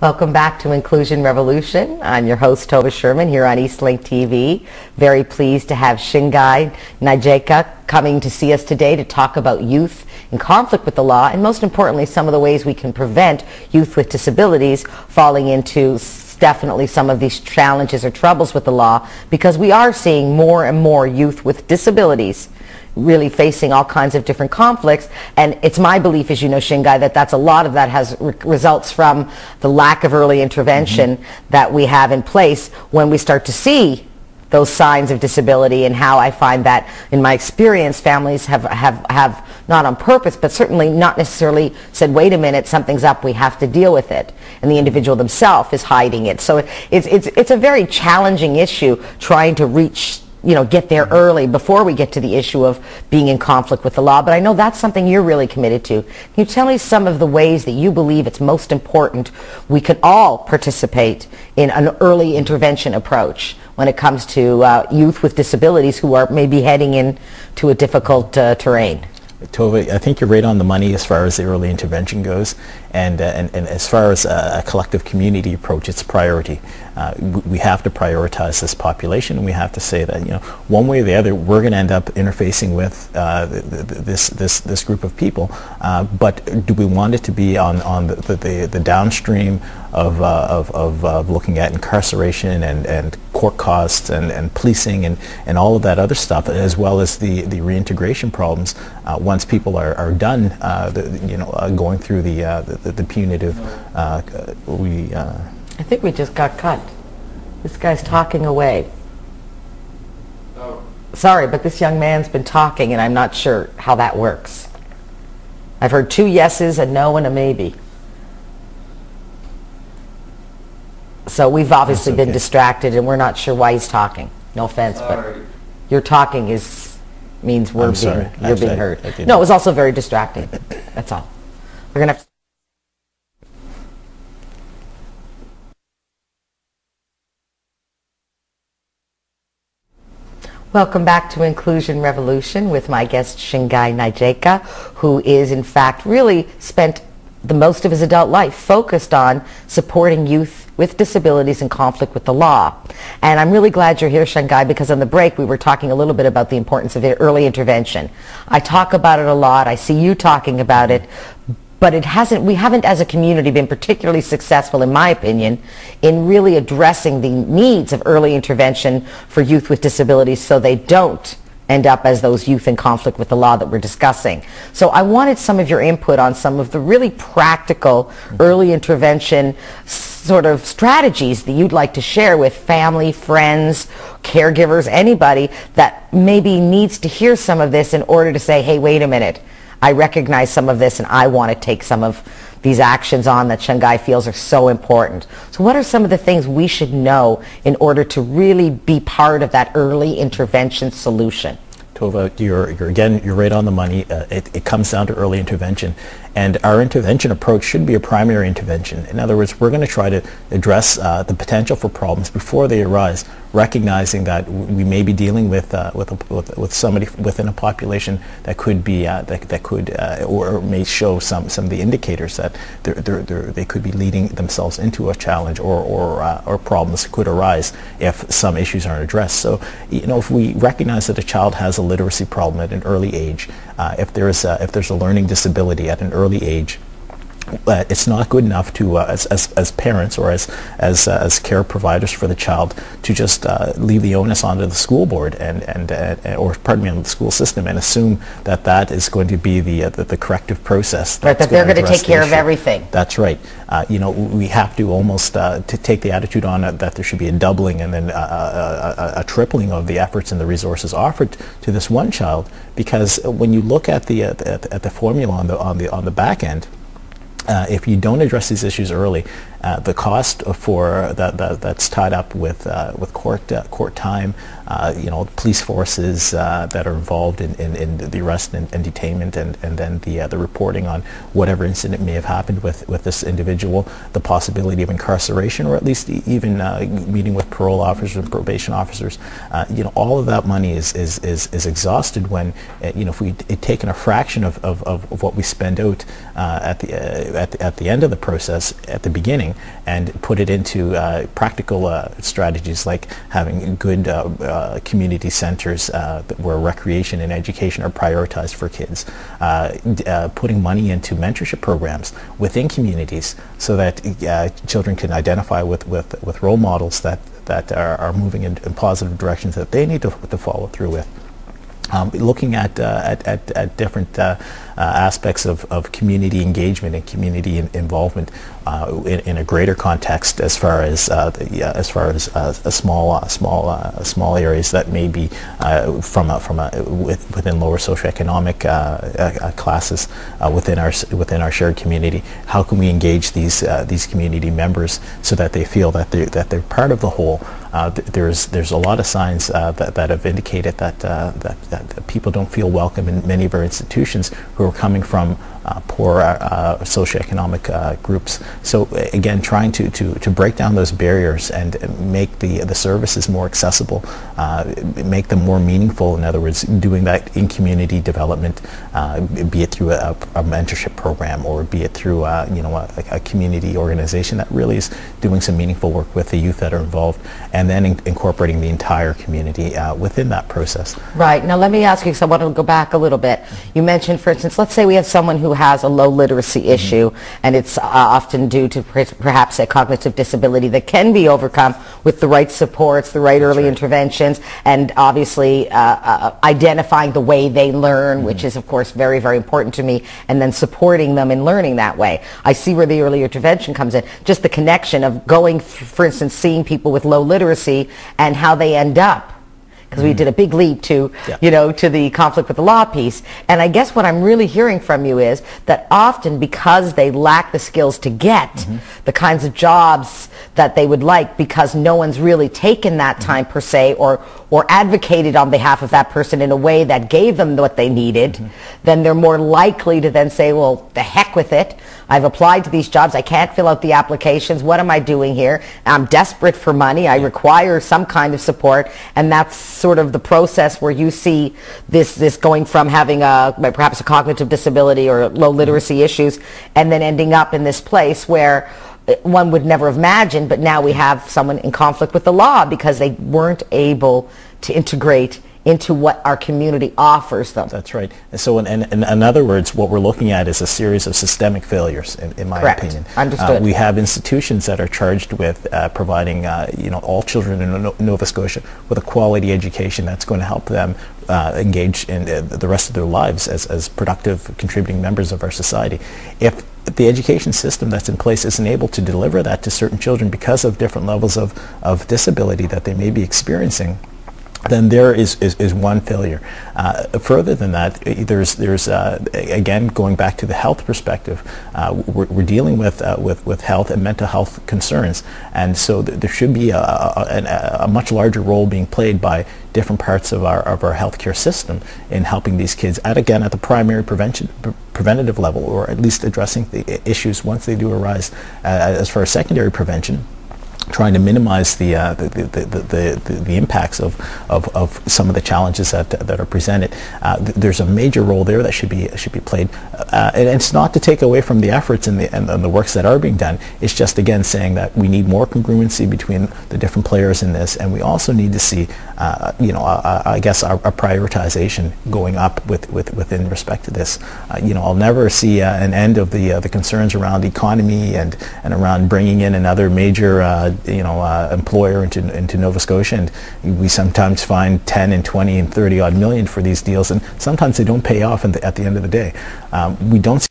Welcome back to Inclusion Revolution. I'm your host, Tova Sherman, here on Eastlink TV. Very pleased to have Shingai Nyajeka coming to see us today to talk about youth in conflict with the law, and most importantly, some of the ways we can prevent youth with disabilities falling into definitely some of these challenges or troubles with the law, because we are seeing more and more youth with disabilities really facing all kinds of different conflicts. And it's my belief, as you know, Shingai, that a lot of that has results from the lack of early intervention that we have in place when we start to see those signs of disability, and how I find that in my experience families have not on purpose but certainly not necessarily said, wait a minute, something's up, we have to deal with it, and the individual themselves is hiding it. So it's a very challenging issue trying to reach, get there early before we get to the issue of being in conflict with the law. But I know that's something you're really committed to. Can you tell me some of the ways that you believe it's most important we can all participate in an early intervention approach when it comes to youth with disabilities who are maybe heading into a difficult terrain? Tova, I think you're right on the money as far as the early intervention goes, and as far as a collective community approach, it's a priority. We have to prioritize this population, and we have to say that one way or the other we're going to end up interfacing with this group of people. But do we want it to be on the downstream of looking at incarceration and court costs and policing and all of that other stuff, as well as the reintegration problems once people are done going through the punitive I think we just got cut. This guy's talking away. Oh. Sorry, but this young man's been talking and I'm not sure how that works. I've heard 2 yeses, a no, and a maybe. So we've obviously been distracted and we're not sure why he's talking. No offense, but your talking means you're being heard. No, it was also very distracting. That's all. We're gonna have to Welcome back to Inclusion Revolution with my guest Shingai Nyajeka, who is in fact really spent the most of his adult life focused on supporting youth with disabilities in conflict with the law. And I'm really glad you're here, Shingai, because on the break we were talking a little bit about the importance of early intervention. I talk about it a lot, I see you talking about it, but we haven't as a community been particularly successful, in my opinion, in really addressing the needs of early intervention for youth with disabilities so they don't end up as those youth in conflict with the law that we're discussing. So I wanted some of your input on some of the really practical early intervention sort of strategies that you'd like to share with family, friends, caregivers, anybody that maybe needs to hear some of this in order to say, hey, wait a minute, I recognize some of this and I want to take some of these actions on that Shingai feels are so important. So what are some of the things we should know in order to really be part of that early intervention solution? Tova, you're right on the money. It comes down to early intervention, and our intervention approach should be a primary intervention. In other words, we're going to try to address the potential for problems before they arise, recognizing that we may be dealing with somebody within a population that could be or may show some of the indicators that they could be leading themselves into a challenge or problems could arise if some issues aren't addressed. So if we recognize that a child has a literacy problem at an early age, if there's a learning disability at an early age, it's not good enough to as parents or as care providers for the child to just leave the onus onto the school board or pardon me, on the school system, and assume that is going to be the corrective process. Right, that they're going to take care of everything. That's right. We have to almost to take the attitude on that there should be a doubling and then a tripling of the efforts and the resources offered to this one child, because when you look at the formula on the back end, if you don't address these issues early, the cost for that's tied up with court time, police forces that are involved in the arrest and detainment, and then the reporting on whatever incident may have happened with this individual, the possibility of incarceration, or at least even meeting with parole officers and probation officers. All of that money is exhausted when if we had taken a fraction of what we spend out at the end of the process at the beginning and put it into practical strategies like having good community centers where recreation and education are prioritized for kids, putting money into mentorship programs within communities so that children can identify with role models that are moving in positive directions that they need to follow through with. Looking at different aspects of community engagement and community involvement in a greater context, as far as small areas that may be within lower socioeconomic classes within our shared community. How can we engage these community members so that they feel that they're part of the whole? There's a lot of signs that have indicated that people don't feel welcome in many of our institutions who are coming from poor socioeconomic groups. So again, trying to break down those barriers and make the services more accessible, make them more meaningful. In other words, doing that in community development, be it through a mentorship program, or be it through a community organization that really is doing some meaningful work with the youth that are involved, and then incorporating the entire community within that process. Right. Now let me ask you, because I want to go back a little bit. You mentioned, for instance, let's say we have someone who has a low literacy issue, and it's often due to perhaps a cognitive disability that can be overcome with the right supports, the right early interventions, and obviously identifying the way they learn, which is of course very, very important to me, and then supporting them in learning that way. I see where the early intervention comes in. Just the connection of going, for instance, seeing people with low literacy and how they end up. Because we did a big leap to, to the conflict with the law piece. And I guess what I'm really hearing from you is that often, because they lack the skills to get the kinds of jobs that they would like, because no one's really taken that time per se, or advocated on behalf of that person in a way that gave them what they needed, then they're more likely to then say, well, the heck with it. I've applied to these jobs. I can't fill out the applications. What am I doing here? I'm desperate for money. I require some kind of support. And that's sort of the process where you see this going from having perhaps a cognitive disability or low literacy issues, and then ending up in this place where one would never have imagined, but now we have someone in conflict with the law because they weren't able to integrate into what our community offers them. That's right. So in other words, what we're looking at is a series of systemic failures, in my opinion. Understood. We have institutions that are charged with providing all children in Nova Scotia with a quality education that's going to help them engage in the rest of their lives as productive, contributing members of our society. If the education system that's in place isn't able to deliver that to certain children because of different levels of disability that they may be experiencing, then there is one failure. Further than that, there's again, going back to the health perspective, we're dealing with health and mental health concerns, and so there should be a much larger role being played by different parts of our healthcare system in helping these kids at the primary preventative level, or at least addressing the issues once they do arise. As far as secondary prevention, trying to minimize the impacts of some of the challenges that are presented. There's a major role there that should be played, and it's not to take away from the efforts and the works that are being done. It's just, again, saying that we need more congruency between the different players in this, and we also need to see I guess our prioritization going up within respect to this. I'll never see an end of the concerns around economy and around bringing in another major employer into Nova Scotia, and we sometimes find 10 and 20 and 30 odd million for these deals, and sometimes they don't pay off at the end of the day. We don't